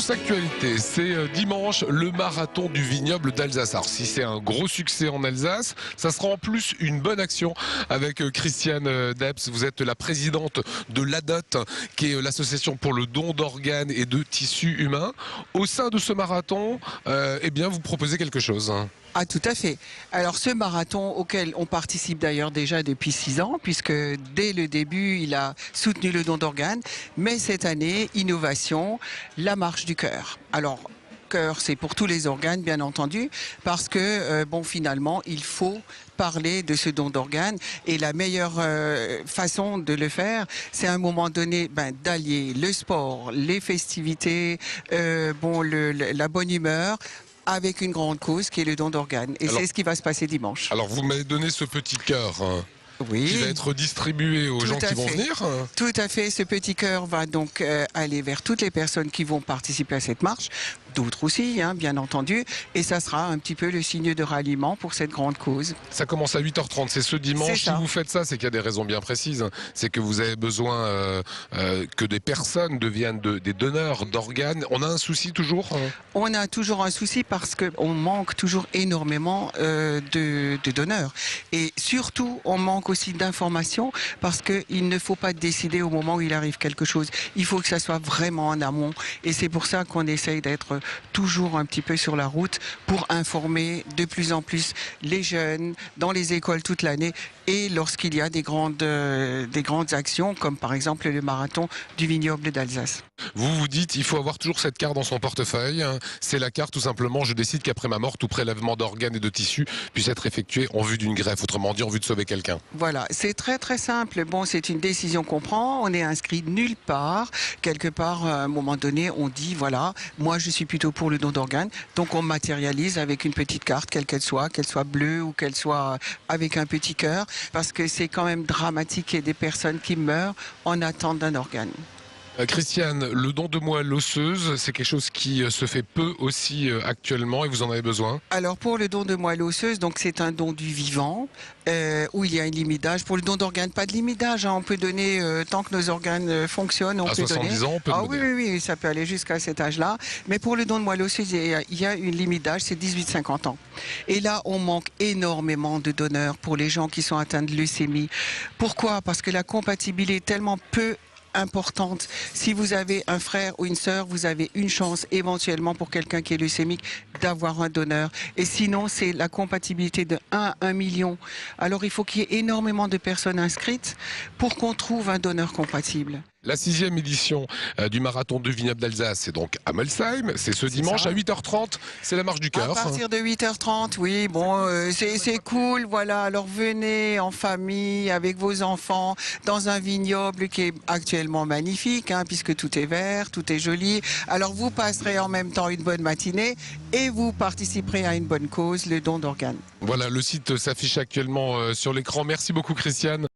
Grosse actualité, c'est dimanche le marathon du vignoble d'Alsace. Alors si c'est un gros succès en Alsace, ça sera en plus une bonne action avec Christiane Debs. Vous êtes la présidente de l'ADOT, qui est l'association pour le don d'organes et de tissus humains. Au sein de ce marathon, eh bien vous proposez quelque chose. Ah, tout à fait. Alors ce marathon auquel on participe d'ailleurs déjà depuis 6 ans, puisque dès le début il a soutenu le don d'organes, mais cette année, innovation, la marche du cœur. Alors cœur, c'est pour tous les organes bien entendu, parce que bon, finalement il faut parler de ce don d'organes, et la meilleure façon de le faire, c'est à un moment donné d'allier le sport, les festivités, la bonne humeur, avec une grande cause qui est le don d'organes. Et c'est ce qui va se passer dimanche. Alors vous m'avez donné ce petit cœur qui va être distribué aux gens qui vont venir. Tout à fait. Ce petit cœur va donc aller vers toutes les personnes qui vont participer à cette marche, d'autres aussi, bien entendu, et ça sera un petit peu le signe de ralliement pour cette grande cause. Ça commence à 8h30, c'est ce dimanche. Si vous faites ça, c'est qu'il y a des raisons bien précises. C'est que vous avez besoin que des personnes deviennent des donneurs d'organes. On a un souci toujours On a toujours un souci parce qu'on manque toujours énormément de donneurs. Et surtout, on manque aussi d'informations parce qu'il ne faut pas décider au moment où il arrive quelque chose. Il faut que ça soit vraiment en amont. Et c'est pour ça qu'on essaye d'être toujours un petit peu sur la route pour informer de plus en plus les jeunes dans les écoles toute l'année, et lorsqu'il y a des grandes actions comme par exemple le marathon du vignoble d'Alsace. Vous vous dites, il faut avoir toujours cette carte dans son portefeuille. C'est la carte tout simplement, je décide qu'après ma mort, tout prélèvement d'organes et de tissus puisse être effectué en vue d'une greffe, autrement dit en vue de sauver quelqu'un. Voilà, c'est très très simple. Bon, c'est une décision qu'on prend, on est inscrit nulle part. Quelque part, à un moment donné, on dit, voilà, moi je suis plutôt pour le don d'organes. Donc on matérialise avec une petite carte, quelle qu'elle soit bleue ou qu'elle soit avec un petit cœur, parce que c'est quand même dramatique qu'il y ait des personnes qui meurent en attente d'un organe. Christiane, le don de moelle osseuse, c'est quelque chose qui se fait peu aussi actuellement, et vous en avez besoin? Alors pour le don de moelle osseuse, donc c'est un don du vivant où il y a une limite d'âge. Pour le don d'organes, pas de limite d'âge, on peut donner tant que nos organes fonctionnent. À 70 ans, on peut donner. Oui, ça peut aller jusqu'à cet âge-là. Mais pour le don de moelle osseuse, il y a une limite d'âge, c'est 18-50 ans. Et là, on manque énormément de donneurs pour les gens qui sont atteints de leucémie. Pourquoi? Parce que la compatibilité est tellement peu importante. Si vous avez un frère ou une sœur, vous avez une chance éventuellement pour quelqu'un qui est leucémique d'avoir un donneur. Et sinon, c'est la compatibilité de 1 à 1 million. Alors il faut qu'il y ait énormément de personnes inscrites pour qu'on trouve un donneur compatible. La 6e édition du marathon du vignoble d'Alsace, c'est donc à Molsheim, c'est ce dimanche à 8h30, c'est la marche du cœur. À partir de 8h30, oui, bon, c'est cool, voilà, alors venez en famille, avec vos enfants, dans un vignoble qui est actuellement magnifique, puisque tout est vert, tout est joli. Alors vous passerez en même temps une bonne matinée et vous participerez à une bonne cause, le don d'organes. Voilà, le site s'affiche actuellement sur l'écran. Merci beaucoup Christiane.